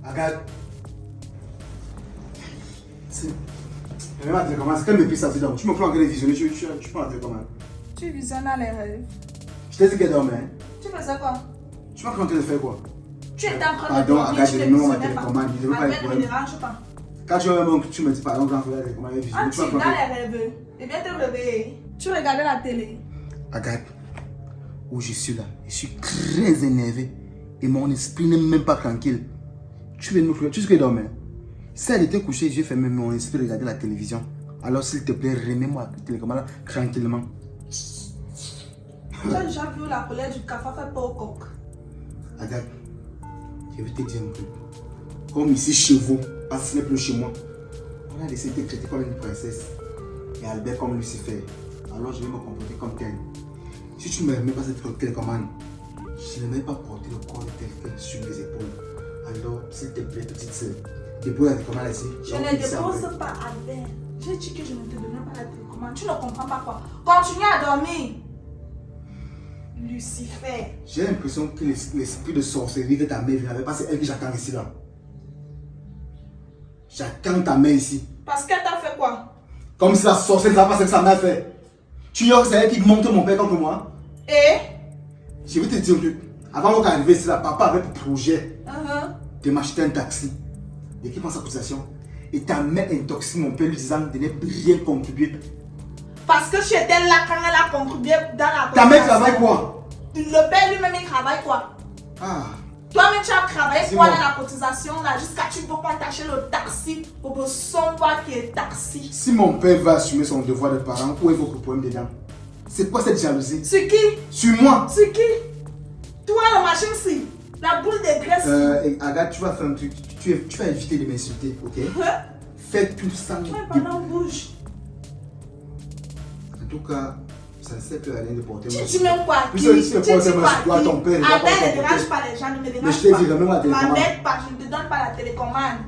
Regarde. Même à télécommande, c'est quel mépris ça dedans. Tu me prends en train de visionner, tu prends la télécommande. Tu visionnes les rêves. Je t'ai dit qu'elle dormait. Tu faisais quoi? Tu m'as pris en train de faire quoi? Tu étais en train de dormir. Pardon, regarde, je ma télécommande. ne me dérange pas. Quand tu vas même tu me dis pardon, quand la télécommande est visionnée. Tu dans les rêves. Et bien te réveiller. Tu regardais la télé. Regarde. Où je suis là. Je suis très énervé. Et mon esprit n'est même pas tranquille. Tu veux nous faire. Tu sais qu'elle dormait. Si elle était couchée, j'ai fait même mon esprit regarder la télévision. Alors s'il te plaît, remets-moi la télécommande tranquillement. Tu as déjà vu la colère du cafard fait pas au coq. Regarde, je vais te dire un truc. Comme ici chez vous, parce que ce n'est plus chez moi, on a laissé te traiter comme une princesse et Albert comme Lucifer. Alors je vais me comporter comme tel. Si tu ne me remets pas cette télécommande, je ne vais pas porter le corps de quelqu'un sur mes épaules. Alors, s'il te plaît, petite soeur, dépose la télécommande ici. Je ne dépose pas Albert. J'ai dit que je ne te donnais pas la télécommande. Tu ne comprends pas quoi? Continue à dormir. Lucifer. J'ai l'impression que l'esprit de sorcellerie que ta mère vient avec, parce que c'est elle que j'attends ici là. J'attends ta mère ici. Parce qu'elle t'a fait quoi? Comme si la sorcellerie n'a pas ce que sa mère fait. Tu vois que c'est elle qui monte mon père contre moi. Et? Je vais te dire un truc. Avant d'arriver ici là, papa avait pour projet de m'acheter un taxi. De qui prend sa possession. Et ta mère intoxique mon père lui disant de ne rien contribuer. Parce que tu étais là quand elle a contribué dans la ta mère travaille quoi? Le père lui-même il travaille quoi? Ah. Toi-même tu as travaillé quoi dans la cotisation là jusqu'à tu peux pas t'acheter le taxi pour son voix qui est taxi. Si mon père va assumer son devoir de parent, où est votre problème dedans? C'est quoi cette jalousie? Sur qui? Sur moi. Sur qui? Toi la machine-ci, la boule de graisse. Agathe, tu vas faire un truc. Tu vas éviter de m'insulter, ok? Fais tout ça. Toi pendant bouge. En tout cas, ça ne sert plus à rien de porter Tu ma dis même quoi? Tu dis quoi? Ton père, ne dérange pas les gens, ne me dérange pas. Mais je t'ai dit, remets-moi la télécommande. M'embête pas, je ne te donne pas la télécommande.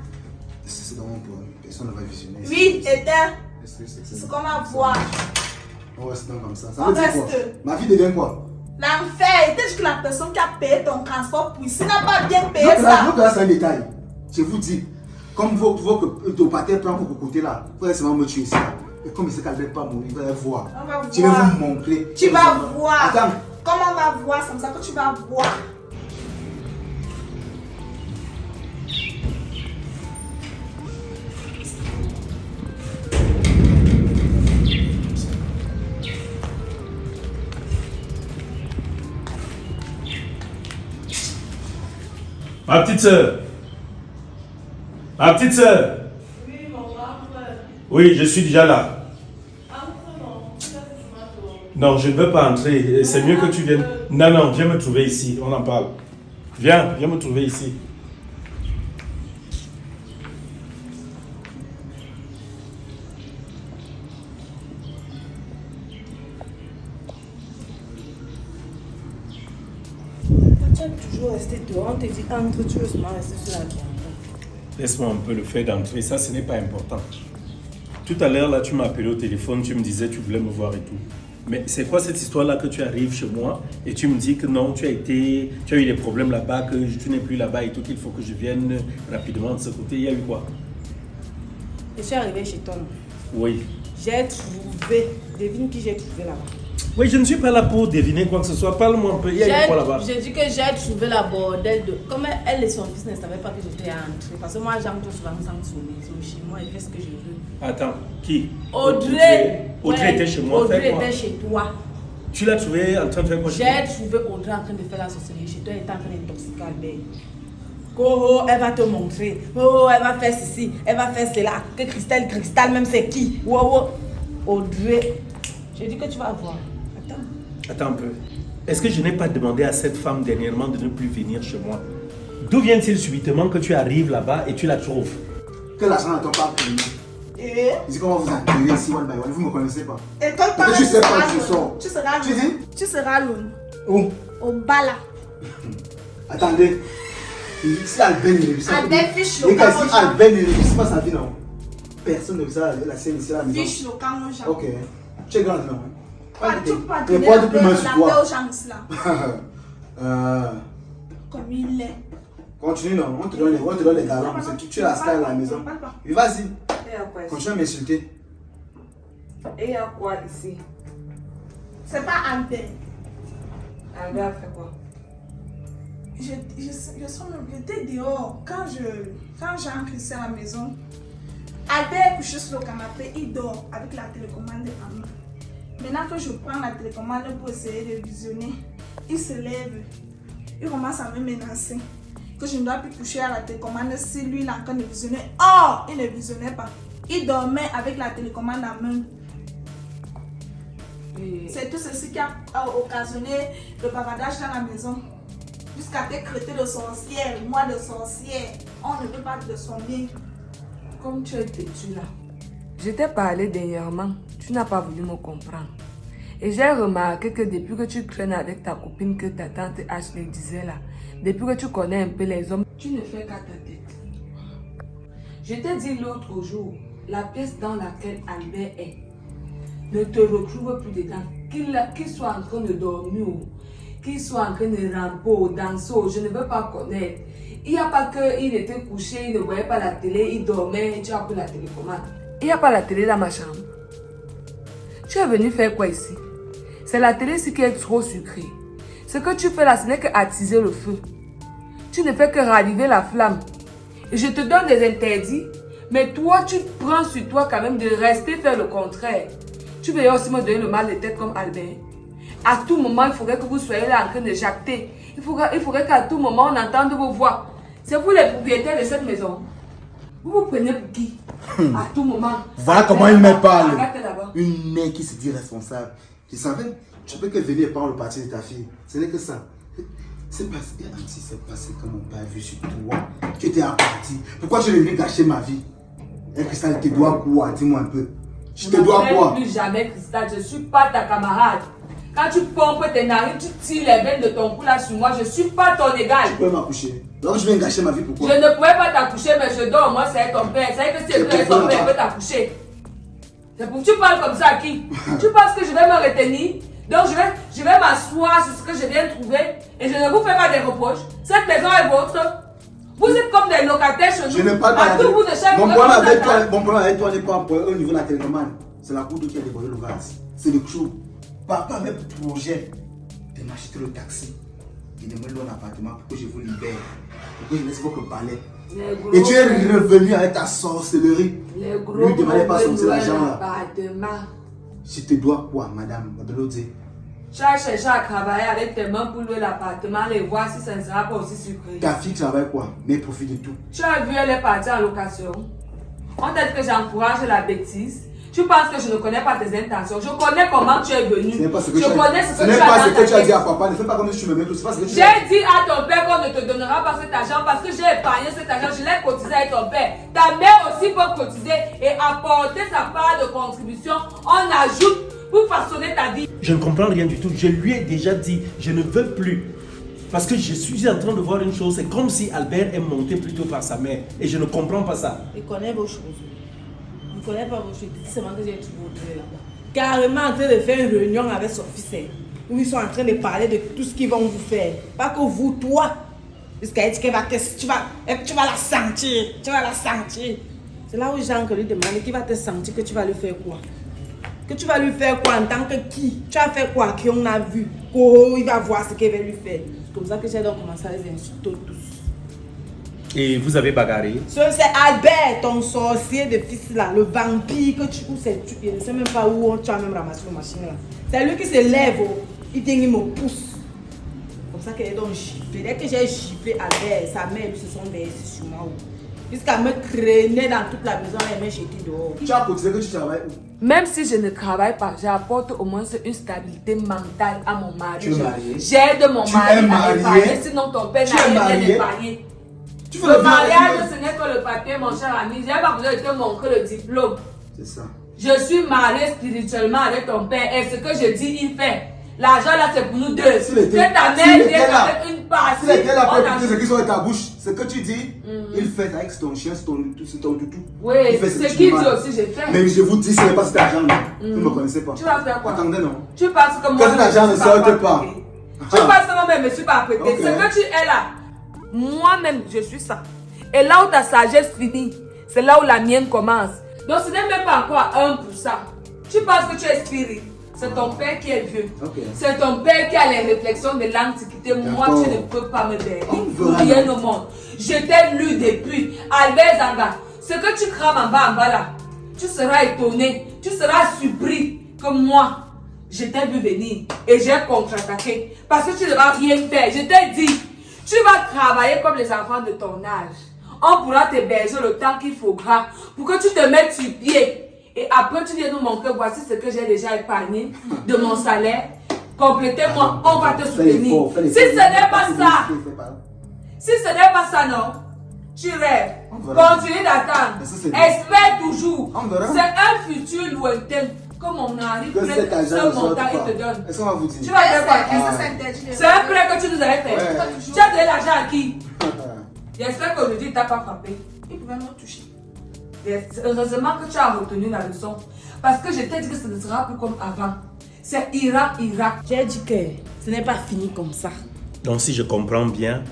C'est dans mon problème. Personne ne va visionner. Oui, éteins. C'est qu'on va voir. On reste comme ça. On reste. Ma vie devient quoi? L'enfer, était-ce que la personne qui a payé ton transport pour ici n'a pas bien payé ça? Là, c'est un détail. Je vous dis, comme votre pâté prend pour côté là, vous allez seulement me tuer ici. Et comme il sait qu'elle ne va pas mourir, vous allez voir. Je vais vous montrer. Tu vas voir. Attends. Comment on va voir? C'est comme ça que tu vas voir. Ma petite soeur. Ma petite soeur. Oui, mon frère. Oui, je suis déjà là. Entre non, je ne veux pas entrer. C'est mieux que tu viennes. Non, non, viens me trouver ici. On en parle. Viens me trouver ici. Tu as toujours resté dehors, on te dit entre, tu veux seulement rester sur la viande. Laisse-moi un peu le fait d'entrer, ça ce n'est pas important. Tout à l'heure là tu m'as appelé au téléphone, tu me disais tu voulais me voir et tout. Mais c'est quoi cette histoire là que tu arrives chez moi et tu me dis que non, tu as eu des problèmes là-bas, que tu n'es plus là-bas et tout, qu'il faut que je vienne rapidement de ce côté, il y a eu quoi? Je suis arrivée chez toi. Oui. J'ai trouvé, devine qui j'ai trouvé là-bas. Oui, je ne suis pas là pour deviner quoi que ce soit. Parle-moi un peu. Il y a eu quoi là-bas? J'ai dit que j'ai trouvé la bordelle de... Comme elle et son fils ne savaient pas que j'étais entrée. Parce que moi, j'entre souvent sans sonner. Ils sont chez moi et font ce que je veux. Attends, qui? Audrey. Audrey était chez moi. Audrey était chez toi. Tu l'as trouvé en train de faire quoi? J'ai trouvé Audrey en train de faire la sorcellerie chez toi. Elle était en train d'intoxiquer Albert. Oh, elle va te montrer. Oh, elle va faire ceci. Elle va faire cela. Que Cristal même c'est qui? Wow. Audrey. Je dis que tu vas voir. Attends un peu. Est-ce que je n'ai pas demandé à cette femme dernièrement de ne plus venir chez moi? D'où vient-il subitement que tu arrives là-bas et tu la trouves? Que l'argent n'attend pas pour lui. Et? Dis comment vous accueillez ici, one by one. Vous ne me connaissez pas. Et quand tu sais pas où je sors. Tu seras Tu dis? Tu seras loin. Où? Au bas là. Attendez. Si Albert ne réussit pas. Albert fiche le Et camp. si Albert ne réussit pas sa vie, non. Personne ne réussit la scène ici à la maison. Fiche le camp, mon chat. Ok. Tu es grande, non? Tu peux pas Mais donner pas de plus mal sur toi. aux gens là. Comme il est. Comment Continue, non. On te donne les galons. Tu es la star à la maison. Et vas-y. Continue à m'insulter. Et il y a quoi ici? C'est pas Albert. Albert a fait quoi? J'étais dehors quand j'ai entré à la maison. Albert est couché sur le canapé, il dort avec la télécommande en main. Maintenant que je prends la télécommande pour essayer de visionner, il se lève, il commence à me menacer que je ne dois plus toucher à la télécommande si lui il est en train de visionner. Or, il ne visionnait pas. Il dormait avec la télécommande en main. C'est tout ceci qui a occasionné le bavardage dans la maison. Jusqu'à te traiter de sorcière, moi de sorcière. On ne veut pas de son bien. Comme tu es têtu là. Je t'ai parlé dernièrement, tu n'as pas voulu me comprendre. Et j'ai remarqué que depuis que tu traînes avec ta copine que ta tante Ashley disait là, depuis que tu connais un peu les hommes, tu ne fais qu'à ta tête. Je t'ai dit l'autre jour, la pièce dans laquelle Albert est, ne te retrouve plus dedans. Qu'il soit en train de dormir, qu'il soit en train de ramper, danser, je ne veux pas connaître. Il n'y a pas qu'il était couché, il ne voyait pas la télé, il dormait, tu as pris la télécommande. Il n'y a pas la télé dans ma chambre. Tu es venu faire quoi ici? C'est la télé ici qui est trop sucrée. Ce que tu fais là, ce n'est qu'attiser le feu. Tu ne fais que raviver la flamme. Et je te donne des interdits, mais toi, tu prends sur toi quand même de rester faire le contraire. Tu veux aussi me donner le mal de tête comme Albert. À tout moment, il faudrait que vous soyez là en train de jacter. Il faudrait qu'à tout moment, on entende vos voix. C'est vous les propriétaires de cette maison. Vous vous prenez pour qui? À tout moment. Voilà comment il me parle. Regarde là-bas. Une mère qui se dit responsable. Tu savais, tu peux que venir prendre le parti de ta fille. Ce n'est que ça. C'est passé comme on n'a pas vu sur toi. Tu étais parti. Pourquoi tu es venu gâcher ma vie? Et Cristal, te dois quoi? Dis-moi un peu. Je te dois quoi? Plus jamais, Cristal. Je ne suis pas ta camarade. Quand tu pompes tes narines, tu tires les veines de ton cou là sur moi. Je ne suis pas ton égal. Tu peux m'accoucher. Donc je viens gâcher ma vie, pourquoi? Je ne pouvais pas t'accoucher, mais je dors. Moi, c'est ton père. C'est que si tu es ton père, il peut t'accoucher. C'est pour que tu parles comme ça à qui? Tu penses que je vais me retenir? Donc je vais m'asseoir sur ce que je viens de trouver et je ne vous fais pas des reproches. Cette maison est vôtre. Vous êtes comme des locataires chez nous. Je ne parle pas à tout bout de chaque mon problème avec toi n'est pas au niveau de la télécommande. C'est la cour qui a dévoilé le vase. C'est le clou. Papa avait pour projet de m'acheter le taxi et de me louer un appartement pour que je vous libère, pour que je laisse votre palais. Et tu es revenu avec ta sorcellerie. Les gros lui demandez pas sortir l'argent là. Appartement. Je te dois quoi, madame Babelodé? Tu as cherché à travailler avec tes mains pour louer l'appartement et voir si ça ne sera pas aussi surpris. Ta fille travaille quoi? Mais profite de tout. Tu as vu, elle est partie en location. On t'a dit que j'encourage la bêtise. Tu penses que je ne connais pas tes intentions. Je connais comment tu es venu. Ce n'est pas ce que je connais ce que ce tu n'est as pas ce dans que ta tu as dit tête. à papa. Ne fais pas comme si tu me mets tout. C'est pas ce que tu as J'ai dit à ton père qu'on ne te donnera pas cet argent parce que j'ai épargné cet argent. Je l'ai cotisé avec ton père. Ta mère aussi peut cotiser et apporter sa part de contribution. On ajoute pour façonner ta vie. Je ne comprends rien du tout. Je lui ai déjà dit, je ne veux plus. Parce que je suis en train de voir une chose. C'est comme si Albert est monté plutôt par sa mère. Et je ne comprends pas ça. Il connaît vos choses. Il ne connaît pas vos choses. C'est seulement que j'ai trouvé là-bas. Carrément en train de faire une réunion avec son fils. Où ils sont en train de parler de tout ce qu'ils vont vous faire. Pas que vous, toi. Jusqu'à dire que tu vas la sentir. Tu vas la sentir. C'est là où Jean lui demande qu'il va te sentir que tu vas lui faire quoi. Que tu vas lui faire quoi en tant que qui? Tu as fait quoi qu'on a vu? Oh, il va voir ce qu'il va lui faire. C'est comme ça que j'ai donc commencé à les insulter tous. Et vous avez bagarré? C'est Albert, ton sorcier de fils là, le vampire que tu je ne sais même pas où tu as même ramassé la machine là. C'est lui qui se lève, il me pousse. Comme ça qu'elle est donc giflée. Dès que j'ai giflé Albert, sa mère lui se sont versés sur moi. Jusqu'à me traîner dans toute la maison, elle m'a jeté dehors. Tu as cotisé que tu travailles où? Même si je ne travaille pas, j'apporte au moins une stabilité mentale à mon mari. Tu es marié? J'aide mon mari à épargner, sinon ton père n'a rien épargné. Le mariage, ce n'est que le papier, mon cher ami. Je n'ai pas besoin de te montrer le diplôme. C'est ça. Je suis mariée spirituellement avec ton père et ce que je dis, il fait. L'argent là, c'est pour nous deux. C'est ta mère qui est avec une partie. Si elle était là pour écouter ce qui sont dans ta bouche, ce que tu dis, il fait avec ton chien, c'est ton toutou. Oui, ce qu'il dit aussi, j'ai fait. Mais je vous dis, ce n'est pas cet argent-là. Vous ne me connaissez pas. Tu vas faire quoi? Attendez, non. Tu penses que moi, cet argent ne sorte pas. Tu penses que moi, je ne me suis pas prêté. Ce que tu es là. Moi-même, je suis ça. Et là où ta sagesse finit, c'est là où la mienne commence. Donc ce n'est même pas encore 1%. Tu penses que tu es spirit. C'est ton père qui est vieux. Okay. C'est ton père qui a les réflexions de l'Antiquité. Moi, tu ne peux pas me dire. Rien au monde. Je t'ai lu depuis. Albert Zanga, ce que tu crames en bas là, tu seras étonné, tu seras surpris que moi, je t'ai vu venir et j'ai contre-attaqué. Parce que tu ne vas rien faire. Je t'ai dit, tu vas travailler comme les enfants de ton âge. On pourra t'héberger le temps qu'il faudra pour que tu te mettes sur pied. Et après, tu viens nous montrer, voici ce que j'ai déjà épargné de mon salaire. Complétez-moi, on va te soutenir. Si ce n'est pas ça, si ce n'est pas ça, non, tu rêves. Continue d'attendre. Espère toujours. C'est un futur lointain. Comme on arrive, ce montant, il te donne. Est-ce qu'on va vous dire? Tu vas faire quoi? C'est un prêt que tu nous avais fait. Tu as donné l'argent à qui? J'espère qu'aujourd'hui, il ne t'a pas frappé. Il pouvait me toucher. Heureusement que tu as retenu la leçon. Parce que je t'ai dit que ce ne sera plus comme avant. C'est Irak. J'ai dit que ce n'est pas fini comme ça. Donc si je comprends bien,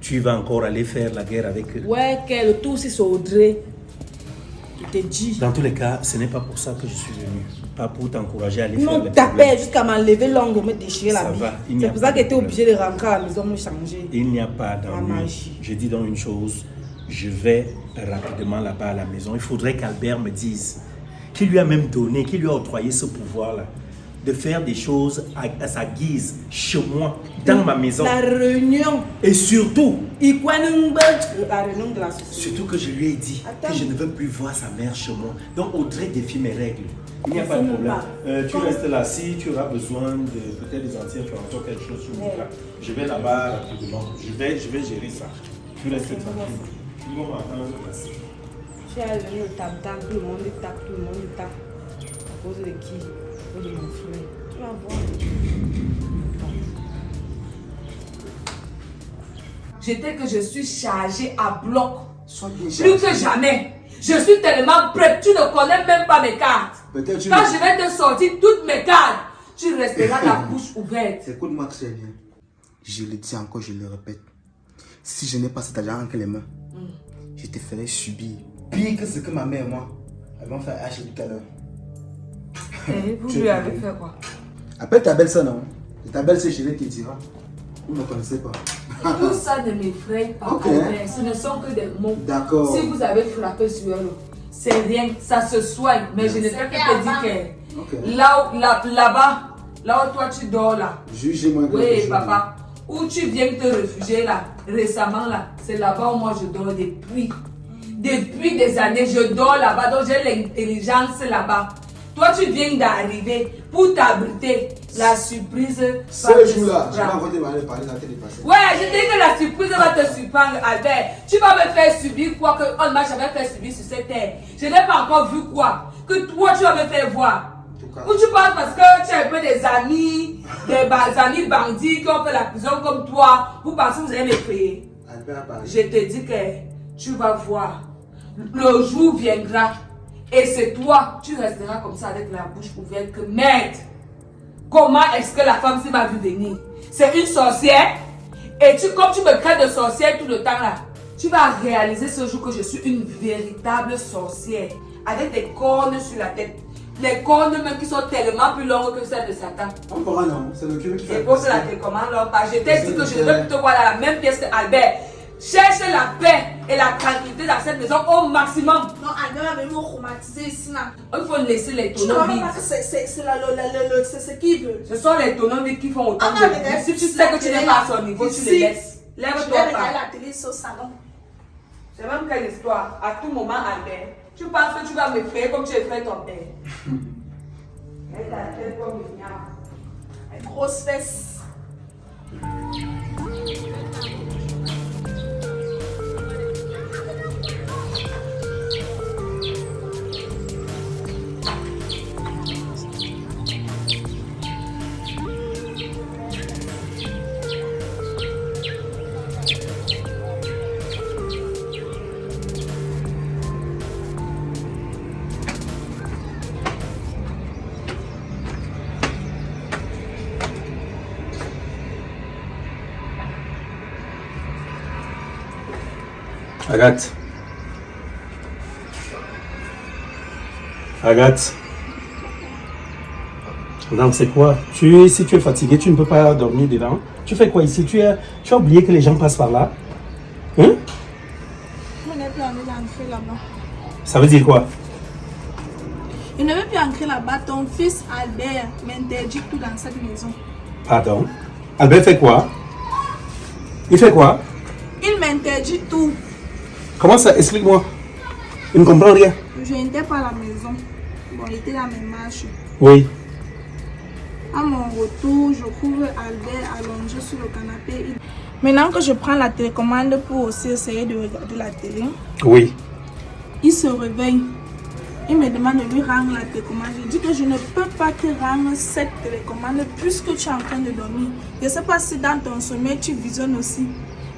tu vas encore aller faire la guerre avec eux. Ouais, que le tour c'est sur Audrey. Je te dis. Dans tous les cas, ce n'est pas pour ça que je suis venu. Pas pour t'encourager à aller Ils faire m'ont les tapé problèmes. jusqu'à m'enlever l'ongle, me déchirer la Ça vie. va, il n'y a C'est pour pas ça de qu'elle était problème. obligée de rentrer à la maison, me changer. Il n'y a pas d'ennui. magie. Je dis donc une chose, je vais rapidement là-bas à la maison. Il faudrait qu'Albert me dise, qu'il lui a même donné, qu'il lui a octroyé ce pouvoir-là, de faire des choses à sa guise, chez moi, dans ma maison. La réunion. Et surtout, La réunion de la société. surtout que je lui ai dit Attends. que je ne veux plus voir sa mère chez moi. Donc Audrey défie mes règles. Il n'y a Je pas sais de même problème. pas. Tu restes là. Si tu auras besoin de peut-être des anti-inflammatoires, quelque chose, tu me diras. Je vais là-bas rapidement. Je vais gérer ça. Tu restes tranquille. Ils vont m'attendre passer. Tu es venu au tam-tam, tout le monde tape, tout le monde tape. À cause de qui? À cause de mon frère. Tu vas voir. J'étais que je suis chargée à bloc. Sois bien Plus que jamais. Je suis tellement prête. Tu ne connais même pas mes cartes. Peut-être tu Quand je vais te sortir toutes mes cartes, tu resteras la bouche ouverte. Écoute-moi très bien. Je le dis encore, je le répète. Si je n'ai pas cet argent entre les mains, je te ferai subir pire que ce que ma mère et moi avons fait à H tout à l'heure. Et vous lui avez fait quoi? Appelle ta belle-sœur, non? Et ta belle-sœur, je te dira. Vous ne me connaissez pas. Tout ça ne m'effraie pas. Ok. Albert. Ce ne sont que des mots. D'accord. Si vous avez frappé sur elle, c'est rien. Ça se soigne. Mais je ne sais que te dire que Ok. là-bas, là où toi tu dors là. Jugez-moi. Oui, papa. Où tu viens te réfugier là, récemment là, c'est là-bas où moi je dors depuis. Depuis des années, je dors là-bas, donc j'ai l'intelligence là-bas. Toi, tu viens d'arriver pour t'abriter. La surprise va Ce te jour-là, je vais surprendre. encore te parler dans la télé passée. Ouais, je te dis que la surprise va te surprendre, Albert. Tu vas me faire subir quoi que on ne m'a jamais fait subir sur cette terre. Je n'ai pas encore vu quoi que toi tu vas me faire voir. Ou tu penses parce que tu as un peu des amis amis bandits qui ont fait la prison comme toi, vous pensez que vous allez m'effrayer. Albert a parlé. Je te dis que tu vas voir. Le jour viendra et c'est toi, tu resteras comme ça avec la bouche ouverte que merde. Comment est-ce que la femme s'est m'a vu venir? C'est une sorcière. Et comme tu me crées de sorcière tout le temps là, tu vas réaliser ce jour que je suis une véritable sorcière. Avec des cornes sur la tête. Les cornes même qui sont tellement plus longues que celles de Satan. On pourra non, c'est le Dieu qui fait. Et pour cela, télécommande là. Je t'ai dit que je ne veux plus te voir dans la même pièce que Albert. Cherche la paix et la tranquillité dans cette maison au maximum. Non, Albert va venir me traumatiser ici là. Il faut laisser les Tu ne tonneaux vois vides. pas que c'est ce qu'il veut. Ce sont les tonneaux vides qui font autant Ah, de mais bruit. Si tu sais que tu n'es pas à son niveau, tu ici, les laisses. Je vais Lève-toi regarder pas. la télé sur le salon. C'est même quelle histoire. À tout moment, Albert, tu penses que tu vas me faire comme tu effraies ton père. Mets ta tête comme une yam. Avec grosse fesse. Agathe. Agathe. Donc c'est quoi? Si tu es fatigué, tu ne peux pas dormir dedans. Tu fais quoi ici? Tu as oublié que les gens passent par là? Hein? Je n'ai plus envie d'entrer là-bas. Ça veut dire quoi? Je ne veux plus entrer là-bas. Ton fils Albert m'interdit tout dans cette maison. Pardon? Albert fait quoi? Il fait quoi? Il m'interdit tout. Comment ça? Explique-moi. Je ne comprends rien. Je n'étais pas à la maison. Bon, il était dans mes marches. Oui. À mon retour, je trouve Albert allongé sur le canapé. Maintenant que je prends la télécommande pour aussi essayer de regarder la télé, Oui. il se réveille. Il me demande de lui rendre la télécommande. Je dis que je ne peux pas te rendre cette télécommande puisque tu es en train de dormir. Je ne sais pas si dans ton sommeil tu visionnes aussi.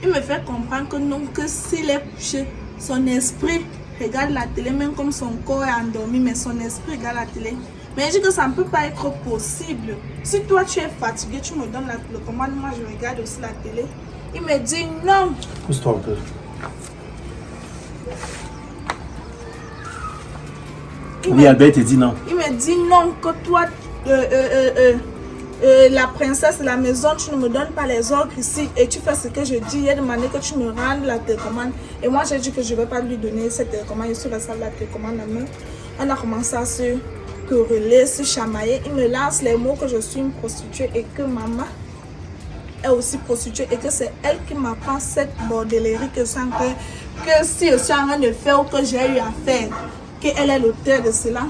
Il me fait comprendre que non, que s'il est couché, son esprit regarde la télé, même comme son corps est endormi, mais son esprit regarde la télé. Mais je dis que ça ne peut pas être possible. Si toi tu es fatigué, tu me donnes la télécommande, moi je regarde aussi la télé. Il me dit non. Pousse-toi un peu. Oui, Albert te dit non. Il me dit non, que toi, la princesse de la maison, tu ne me donnes pas les ordres ici et tu fais ce que je dis. Il a demandé que tu me rendes la télécommande. Et moi, j'ai dit que je ne vais pas lui donner cette télécommande. Je suis restée la télécommande à main. On a commencé à se quereller, se chamailler. Il me lance les mots que je suis une prostituée et que maman est aussi prostituée et que c'est elle qui m'apprend cette bordellerie que si je suis en train de faire ou que j'ai eu à faire, qu'elle est l'auteur de cela.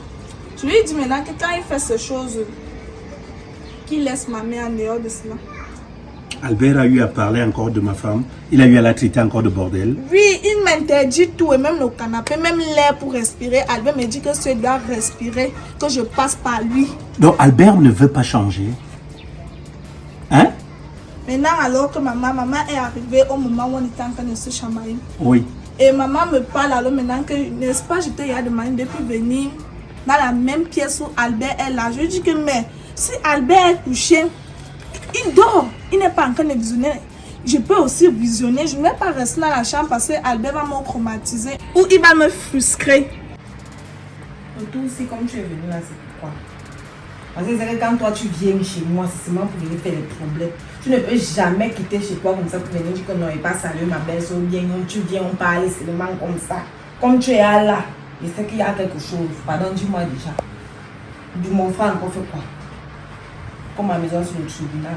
Je lui dis maintenant que quand il fait ces choses, qu'il laisse ma mère en dehors de cela. Albert a eu à parler encore de ma femme. Il a eu à la traiter encore de bordel. Oui, il m'interdit tout et même le canapé, même l'air pour respirer. Albert me dit que si je dois respirer, que je passe par lui. Donc Albert ne veut pas changer. Hein? Maintenant, alors que maman est arrivée au moment où on était en train de se chamailler. Oui. Et maman me parle alors maintenant que, n'est-ce pas, je t'ai demandé depuis venir dans la même pièce où Albert est là. Je lui dis que, mais si Albert est couché, il dort. Il n'est pas en train de visionner. Je peux aussi visionner. Je ne vais pas rester dans la chambre parce que Albert va me traumatiser ou il va me frustrer. Tout aussi, comme tu es venu là, c'est pourquoi? Parce que c'est que quand toi tu viens chez moi, c'est seulement pour venir faire des problèmes. Tu ne peux jamais quitter chez toi comme ça pour venir dire que non, il pas saluer ma belle-sœur, bien, tu viens, on parle seulement comme ça. Comme tu es là, je sais qu'il y a quelque chose. Pardon, dis-moi déjà. Du mon frère encore fait quoi? Comme ma maison sur le tribunal.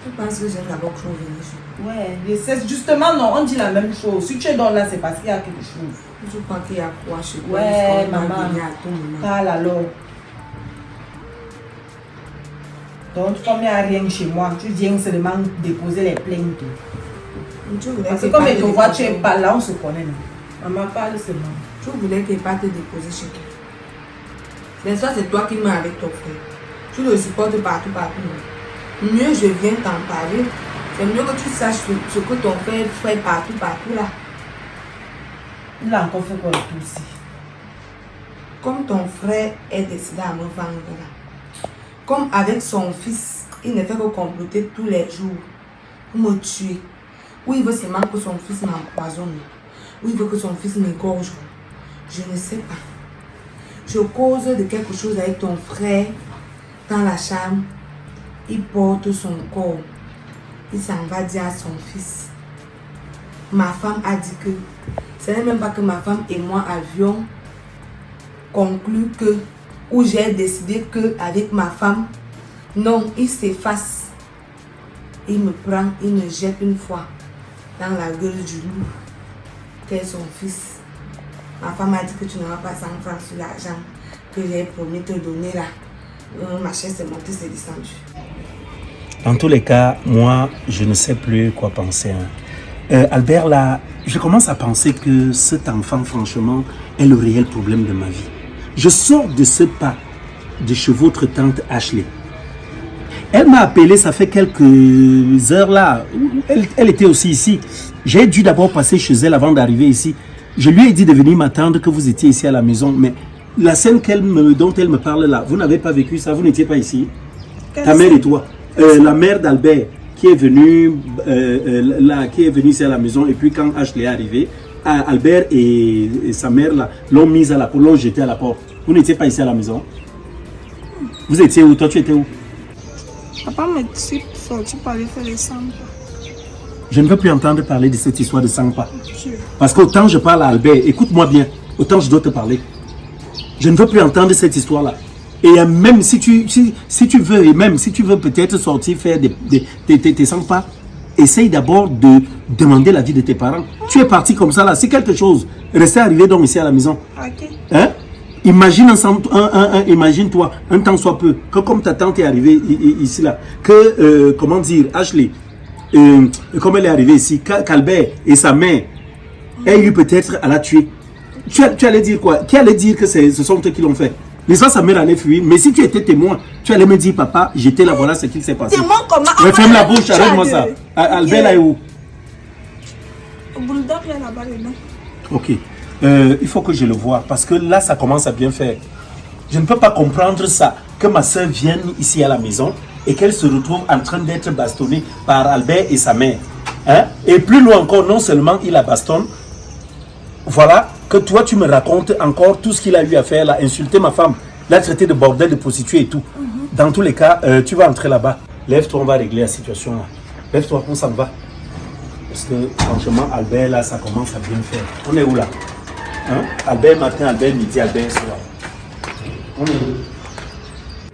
Tu penses que j'aime d'abord que je revienne chez moi? Ouais, c'est justement non, on dit la même chose. Si tu es dans là, c'est parce qu'il y a quelque chose. Je crois qu'il y a quoi chez toi? Ouais, On va maman. venir à tout moment. Parle alors. Donc, comme il n'y a rien chez moi, tu viens seulement déposer les plaintes. Tu voulais Parce que qu'il comme parte tu vois, tu déposer- es pas là, on se connaît. Non? Maman parle seulement. Tu voulais qu'il parte te déposer chez toi. Mais ça, c'est toi qui m'as avec ton frère. Tu le supportes partout, partout. Non. Mieux je viens t'en parler. C'est mieux que tu saches ce que ton frère fait partout, partout là. Il a encore fait quoi le tout aussi? Comme ton frère est décidé à me vendre là. Comme avec son fils, il ne fait que comploter tous les jours pour me tuer. Ou il veut seulement que son fils m'empoisonne. Ou il veut que son fils m'égorge. Je ne sais pas. Je cause de quelque chose avec ton frère dans la chambre. Il porte son corps. Il s'en va dire à son fils. Ma femme a dit que ce n'est même pas que ma femme et moi avions conclu que, ou j'ai décidé que avec ma femme, non, il s'efface. Il me prend, il me jette une fois dans la gueule du loup, qu'est son fils. Ma femme a dit que tu n'auras pas 100 francs sur l'argent que j'ai promis te donner là. Ma chaise s'est montée, c'est descendu. Dans tous les cas, moi, je ne sais plus quoi penser. Albert, là, je commence à penser que cet enfant, franchement, est le réel problème de ma vie. Je sors de ce pas de chez votre tante Ashley. Elle m'a appelé, ça fait quelques heures là. Elle était aussi ici. J'ai dû d'abord passer chez elle avant d'arriver ici. Je lui ai dit de venir m'attendre, que vous étiez ici à la maison. Mais la scène dont elle me parle là, vous n'avez pas vécu ça, vous n'étiez pas ici. Ta mère et toi. La mère d'Albert. qui est venu ici à la maison, et puis quand Ashley est arrivé, Albert et sa mère l'ont mise à la porte, l'ont jeté à la porte. Vous n'étiez pas ici à la maison? Vous étiez où? Toi, tu étais où? Papa me dit sorti pour aller faire les sangs. Je ne veux plus entendre parler de cette histoire de 5 pas. Dieu. Parce qu'autant je parle à Albert, écoute-moi bien, autant je dois te parler. Je ne veux plus entendre cette histoire-là. Et même si tu veux, et même si tu veux peut-être sortir faire tes 5 pas, essaye d'abord de demander l'avis de tes parents. Tu es parti comme ça là, c'est quelque chose. Restez arrivé donc ici à la maison. Ok. Hein? Imagine-toi, un temps soit peu, que comme ta tante est arrivée ici là, que, comment dire, Ashley, comme elle est arrivée ici, qu'Albert et sa mère aient eu peut-être à la tuer. Tu allais dire quoi? Qui allait dire que ce sont eux qui l'ont fait? Les gens, sa mère allait fuir, mais si tu étais témoin, tu allais me dire, papa, j'étais là, voilà ce qui s'est passé. Témoin comment? Mais ferme la bouche, arrête-moi ça. Albert là est où? Au bulldog là là-bas dedans. Ok. Il faut que je le voie parce que là, ça commence à bien faire. Je ne peux pas comprendre ça, que ma soeur vienne ici à la maison et qu'elle se retrouve en train d'être bastonnée par Albert et sa mère. Hein? Et plus loin encore, non seulement il la bastonne, voilà, que toi tu me racontes encore tout ce qu'il a eu à faire, là, insulter ma femme, l'a traité de bordel, de prostituée et tout. Dans tous les cas, tu vas entrer là-bas. Lève-toi, on va régler la situation là. Lève-toi, on s'en va. Parce que franchement, Albert là, ça commence à bien faire. On est où là? Hein? Albert matin, Albert midi, Albert soir. On est où?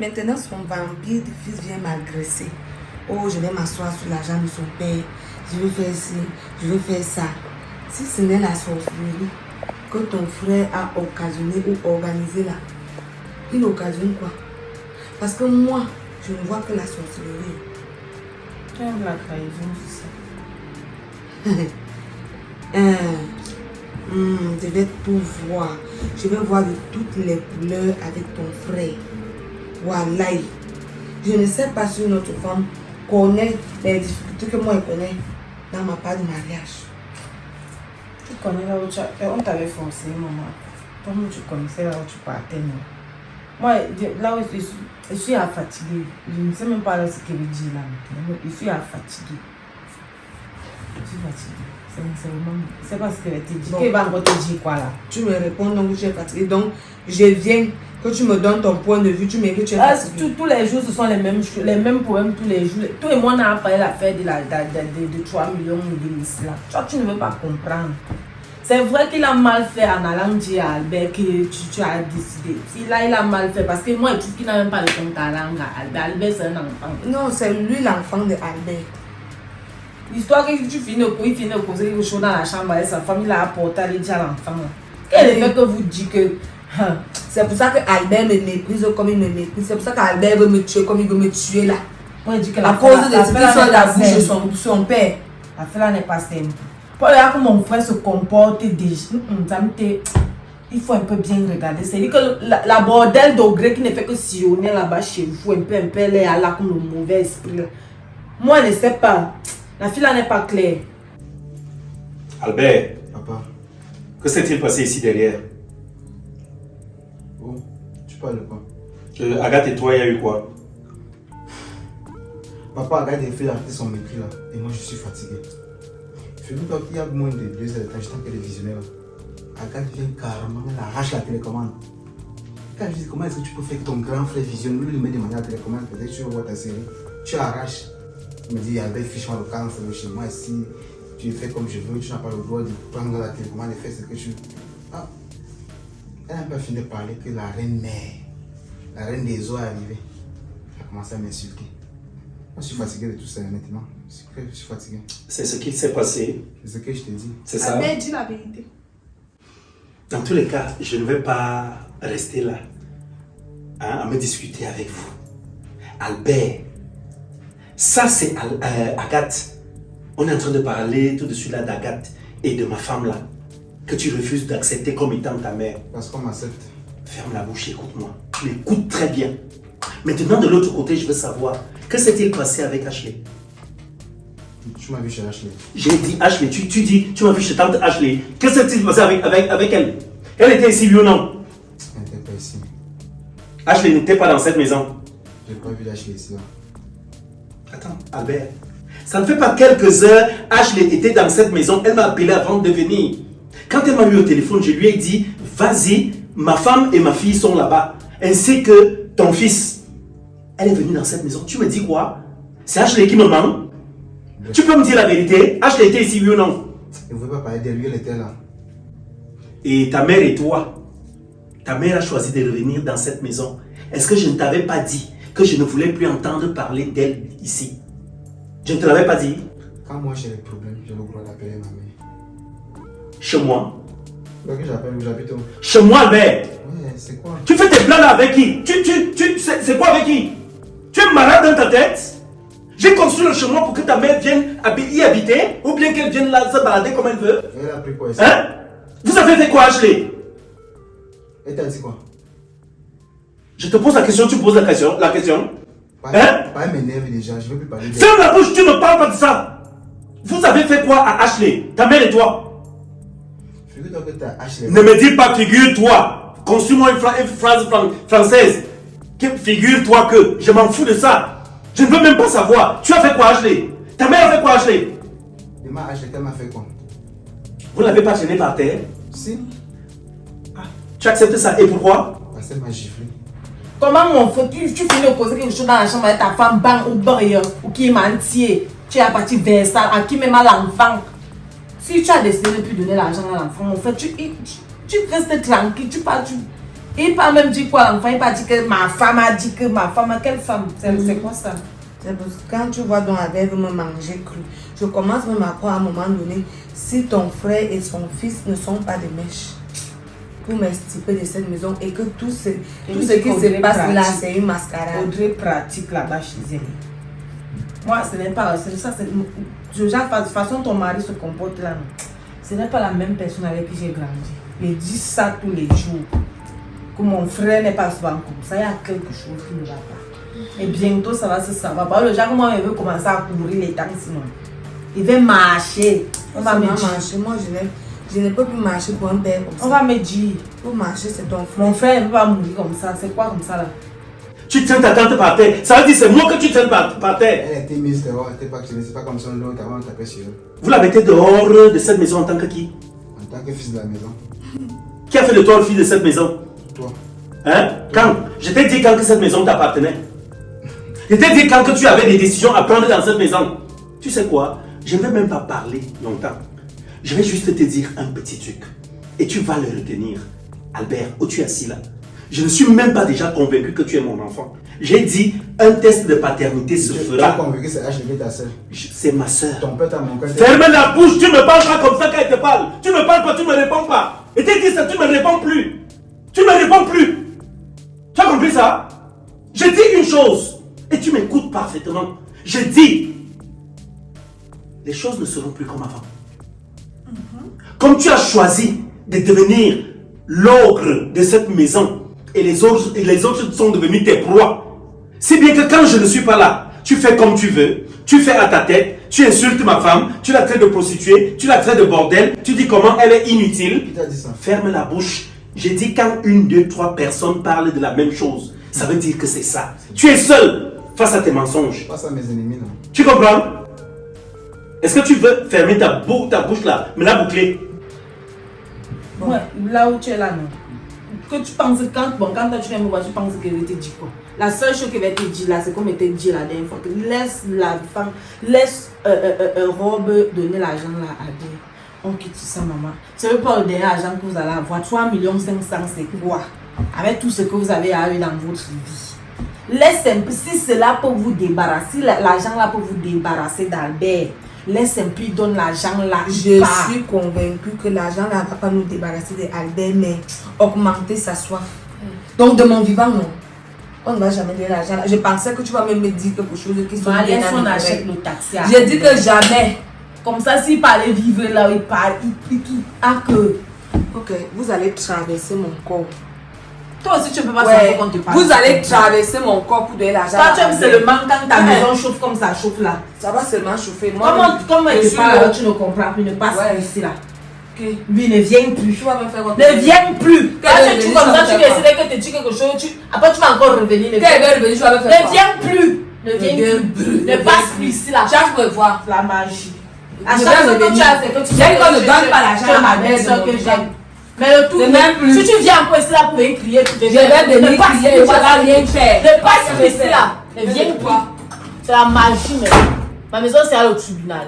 Maintenant, son vampire de fils vient m'agresser. Oh, je vais m'asseoir sur la jambe de son père. Je vais faire ci, je vais faire ça. Si ce n'est la sorcellerie que ton frère a occasionné ou organisé là, il occasionne quoi? Parce que moi, je ne vois que la sorcellerie. Tu aimes la trahison, c'est ça? Je vais tout voir. Je vais voir de toutes les couleurs avec ton frère. Voilà. Je ne sais pas si notre femme connaît les difficultés que moi je connais dans ma part de mariage. Tu connais là où tu as... On t'avait forcé, maman. Comment tu connaissais là où tu partais, non? Moi, là où je suis à fatiguer. Je ne sais même pas là ce que veut dire là maintenant. Je suis à fatiguer. Je suis fatiguée. C'est vraiment... C'est parce que tu dis. Qu'elle va encore te dire quoi là? Tu me réponds donc que tu es fatigué. Donc, je viens que tu me donnes ton point de vue. Tu me dis que tu es fatigué. Tous les jours, ce sont les mêmes problèmes tous les jours. Tout le monde a parlé l'affaire de 3 millions de là. Toi, tu ne veux pas comprendre. C'est vrai qu'il a mal fait en allant dire à Albert que tu as décidé. Il a mal fait parce que moi, je trouve qu'il n'a même pas le compte à langue à Albert. Albert, c'est un enfant. Non, c'est lui l'enfant de Albert. L'histoire que tu finis de causer quelque chose dans la chambre avec sa femme, il a apporté à dire à l'enfant. Quel est le fait que vous dites que... C'est pour ça que Albert me méprise comme il me méprise. C'est pour ça qu'Albert veut me tuer comme il veut me tuer là. Moi, je dis que à cause de ce qui sort de la bouche de son père. L'affaire n'est pas simple. Pour regarder comment mon frère se comporte déjà, il faut un peu bien regarder. C'est-à-dire que la bordel d'Ogré qui ne fait que sillonner là-bas chez vous, un peu, elle est là comme le mauvais esprit. Là. Moi, je ne sais pas. La fille là n'est pas claire. Albert, Papa, que s'est-il passé ici derrière? oh, tu parles de quoi? Agathe et toi, il y a eu quoi? Papa, Agathe a fait arrêter son mépris là, et moi je suis fatigué. Fais-toi qu'il y a moins de 2 heures de temps, j'étais en train de visionner là. Agathe vient carrément, elle arrache la télécommande. Quand je dis comment est-ce que tu peux faire que ton grand frère visionne, lui met demander la télécommande, peut-être que tu vas voir ta série, tu arraches. Il me dit, Albert, fiche-moi le camp, c'est chez moi ici, tu fais comme je veux, tu n'as pas le droit de prendre la télécommande et faire ce que tu veux. Ah. Elle n'a pas fini de parler que la reine mère, la reine des eaux est arrivée. Elle a commencé à m'insulter. Moi, je suis fatigué de tout ça, honnêtement. Je suis fatigué. C'est ce qui s'est passé. C'est ce que je te dis. C'est ça? Albert dit la vérité. Dans tous les cas, je ne vais pas rester là à me discuter avec vous. Albert, ça c'est Agathe. On est en train de parler tout de suite là d'Agathe et de ma femme là, que tu refuses d'accepter comme étant ta mère. Parce qu'on m'accepte. Ferme la bouche, écoute-moi. Tu m'écoutes très bien. Maintenant, de l'autre côté, je veux savoir, que s'est-il passé avec Ashley? Tu m'as vu chez Ashley. J'ai dit Ashley, tu dis, tu m'as vu chez tante Ashley. Que s'est-il passé avec elle? Elle était ici, oui ou non? Elle n'était pas ici. Ashley n'était pas dans cette maison. Je n'ai pas vu Ashley ici là. Attends, Albert, Ça ne fait pas quelques heures, Ashley était dans cette maison, elle m'a appelé avant de venir. Quand elle m'a eu au téléphone, je lui ai dit, vas-y, ma femme et ma fille sont là-bas, ainsi que ton fils. Elle est venue dans cette maison. Tu me dis quoi? C'est Ashley qui me ment? Tu peux me dire la vérité? Ashley était ici, oui ou non? Il ne veut pas parler d'elle, lui, elle était là. Et ta mère et toi, ta mère a choisi de revenir dans cette maison. Est-ce que je ne t'avais pas dit que je ne voulais plus entendre parler d'elle ici? Je ne te l'avais pas dit? Quand moi j'ai des problèmes, j'ai le droit d'appeler ma mère. Chez moi? Donc j'appelle où j'habite où? Chez moi, Albert? Ouais, c'est quoi? Tu fais tes plans là avec qui? C'est quoi avec qui? Tu es malade dans ta tête? J'ai construit le chemin pour que ta mère vienne y habiter ou bien qu'elle vienne là se balader comme elle veut? Elle a pris quoi ici? Hein? Vous avez fait quoi, Ashley? Elle t'a dit quoi? Je te pose la question, tu poses la question. Pas m'énerve déjà, je ne veux plus parler d'elle. Ferme la bouche, tu ne parles pas de ça. Vous avez fait quoi à Ashley? Ta mère et toi? Figure-toi que t'as Ashley. Ne me dis pas figure-toi. Construis-moi une phrase française. Figure-toi que je m'en fous de ça. Je ne veux même pas savoir. Tu as fait quoi, Ashley? Ta mère a fait quoi, Ashley? Demain, Ashley, elle m'a fait quoi? Vous ne l'avez pas gêné par terre? Si. Tu acceptes ça et pourquoi? Parce qu'elle m'a giflé. Comment mon frère, tu finis de poser quelque chose dans la chambre avec ta femme, bang ou bang, ou qui est mentier, tu es parti vers ça, à qui même à l'enfant. Si tu as décidé de ne plus donner l'argent à l'enfant, mon frère, tu restes tranquille, tu pars, il pas même dit quoi l'enfant, il pas dit que ma femme a dit que ma femme, quelle femme? C'est quoi ça? C'est parce que quand tu vois donc Albert veut me manger cru, je commence même à croire à un moment donné si ton frère et son fils ne sont pas des mèches pour m'extirper de cette maison et que tout ce qui se passe là, c'est une mascarade. Audrey pratique là-bas chez elle. Moi, ce n'est pas ça. De toute façon, ton mari se comporte là. Ce n'est pas la même personne avec qui j'ai grandi. Je dis ça tous les jours. Que mon frère n'est pas souvent comme ça. Il y a quelque chose qui ne va pas. Et bientôt, ça va se savoir. Parce que le genre, moi, il veut commencer à couvrir les temps sinon. Il veut marcher. On va me dire. Moi, je ne peux plus marcher pour un père comme ça. On va me dire. Pour marcher, c'est ton frère. Mon frère ne peut pas mourir comme ça. C'est quoi comme ça là? Tu tiens ta tante par terre. Ça veut dire c'est moi que tu tiens par terre. Elle était mise dehors, elle n'était pas gênée, c'est pas comme ça, l'autre avant on tapait sur elle. Vous la mettez dehors de cette maison en tant que qui? En tant que fils de la maison. Qui a fait de toi le fils de cette maison? Toi. Hein? Quand? Je t'ai dit quand que cette maison t'appartenait. Je t'ai dit quand que tu avais des décisions à prendre dans cette maison. Tu sais quoi? Je ne vais même pas parler longtemps. Je vais juste te dire un petit truc. Et tu vas le retenir. Albert, où tu es assis là. Je ne suis même pas déjà convaincu que tu es mon enfant. J'ai dit, un test de paternité se fera. Tu es convaincu que c'est Ashley ta soeur. C'est ma soeur. Ton père t'a manqué. Ferme la bouche, tu me parles pas comme ça quand elle te parle. Tu me parles pas, tu me réponds pas. Et t'es dit ça, tu me réponds plus. Tu me réponds plus. Tu as compris ça? Je dis une chose, et tu m'écoutes parfaitement. Je dis, les choses ne seront plus comme avant. Comme tu as choisi de devenir l'ogre de cette maison, et les autres sont devenus tes proies. Si bien que quand je ne suis pas là, tu fais comme tu veux, tu fais à ta tête, tu insultes ma femme, tu la traites de prostituée, tu la traites de bordel, tu dis comment elle est inutile. Qui t'a dit ça? Ferme la bouche. J'ai dit quand 1, 2, 3 personnes parlent de la même chose, ça veut dire que c'est ça. Tu es seul face à tes mensonges. Pas ça mes ennemis, non. Tu comprends? Est-ce que tu veux fermer ta bouche là, me la boucler? Ouais, là où tu es là, non. Que tu penses, quand toi tu viens me voir, tu penses que je vais te dire quoi? La seule chose que je vais te dire là, c'est comme je t'ai dit la dernière fois, que laisse la femme, laisse Robe donner l'argent là à Dieu. On quitte ça, maman. Ce n'est pas le dernier argent que vous allez avoir. 3 500 000, c'est quoi? Avec tout ce que vous avez eu dans votre vie. Laisse un peu, si c'est là pour vous débarrasser, l'argent là pour vous débarrasser d'Albert. Laisse un peu, il donne l'argent là. Je suis convaincue que l'argent là ne va pas nous débarrasser d'Albert, mais augmenter sa soif. Donc de mon vivant, non. On ne va jamais donner l'argent. Je pensais que tu vas même me dire quelque chose qui sont bien on achète le taxi. J'ai dit que jamais. Comme ça, s'il parlait vivre là, il parle, il que. Ok, vous allez traverser mon corps. Toi aussi, tu ne peux pas savoir quand tu parles. Vous allez traverser mon corps pour donner l'argent. Toi, tu aimes seulement quand ta maison chauffe comme ça chauffe là. Ça va seulement chauffer. Comment tu parles, tu ne comprends plus, ne passe plus ici là. Okay. Lui ne vient plus. Tu vas me faire ne viens plus. Quand tu comme ça, tu décides que tu dis quelque chose, après tu vas encore revenir. Ne viens plus. Ne viens plus. Ne passe plus ici là. Tu as pu voir. La magie. À Je chaque vais fois que revenir. tu as, c'est que tu J'ai dit qu'on ne donne pas l'argent à ma mère de mon que frère. j'aime. Mais le tout, C'est même plus. si tu viens encore ici là pour venir crier, tu Je vais venir crier, tu vas rien faire. Ne passe plus ici là. Ne viens pas. C'est la magie, mais ma maison c'est à au tribunal.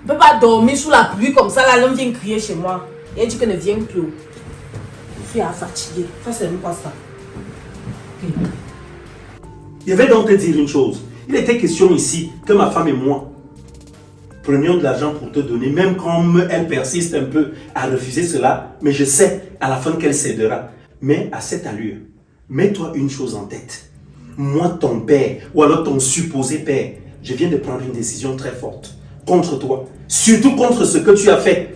Je ne peux pas dormir sous la pluie comme ça, là, l'homme vient crier chez moi. Et il dit que ne viens plus. Je suis fatiguée. Ça, c'est même pas ça. Je vais donc te dire une chose. Il était question ici que ma femme et moi prenions de l'argent pour te donner, même quand elle persiste un peu à refuser cela, mais je sais à la fin qu'elle cédera. Mais à cette allure, mets-toi une chose en tête. Moi, ton père, ou alors ton supposé père, je viens de prendre une décision très forte contre toi, surtout contre ce que tu as fait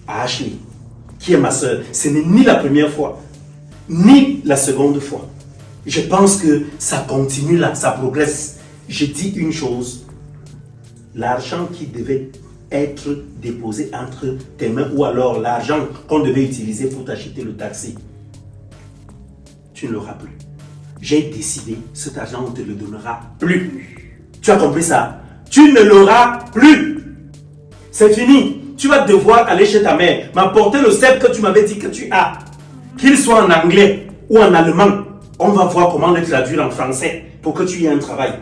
à Ashley, qui est ma soeur. Ce n'est ni la première fois, ni la seconde fois. Je pense que ça continue là, ça progresse. Je dis une chose, l'argent qui devait être déposé entre tes mains ou alors l'argent qu'on devait utiliser pour t'acheter le taxi, tu ne l'auras plus. J'ai décidé, cet argent on ne te le donnera plus. Tu as compris ça? Tu ne l'auras plus. C'est fini. Tu vas devoir aller chez ta mère, m'apporter le cèpe que tu m'avais dit que tu as. Qu'il soit en anglais ou en allemand. On va voir comment le traduire en français pour que tu aies un travail.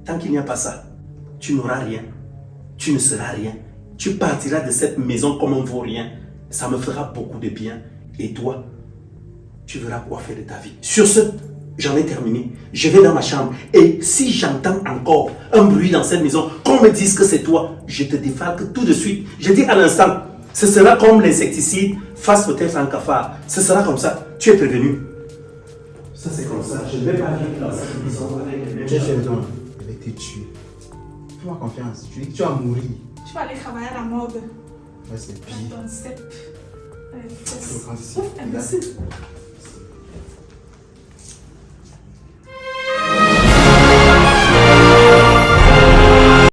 Tant qu'il n'y a pas ça, tu n'auras rien. Tu ne seras rien. Tu partiras de cette maison comme un vaurien. Ça me fera beaucoup de bien. Et toi, tu verras quoi faire de ta vie. Sur ce, j'en ai terminé. Je vais dans ma chambre. Et si j'entends encore un bruit dans cette maison, qu'on me dise que c'est toi, je te défalque tout de suite. Je dis à l'instant, ce sera comme l'insecticide face peut-être un cafard. Ce sera comme ça. Tu es prévenu. Ça, c'est comme ça. Je ne vais pas vivre dans cette maison avec les mêmes Tu es gens. fait dedans. Je vais te tuer. Fais-moi confiance. Tu dis que tu vas mourir. Tu vas aller travailler à la mode. Ouais, c'est pire. Dans ton cep. Faut prendre ici. Ouf, imbécile.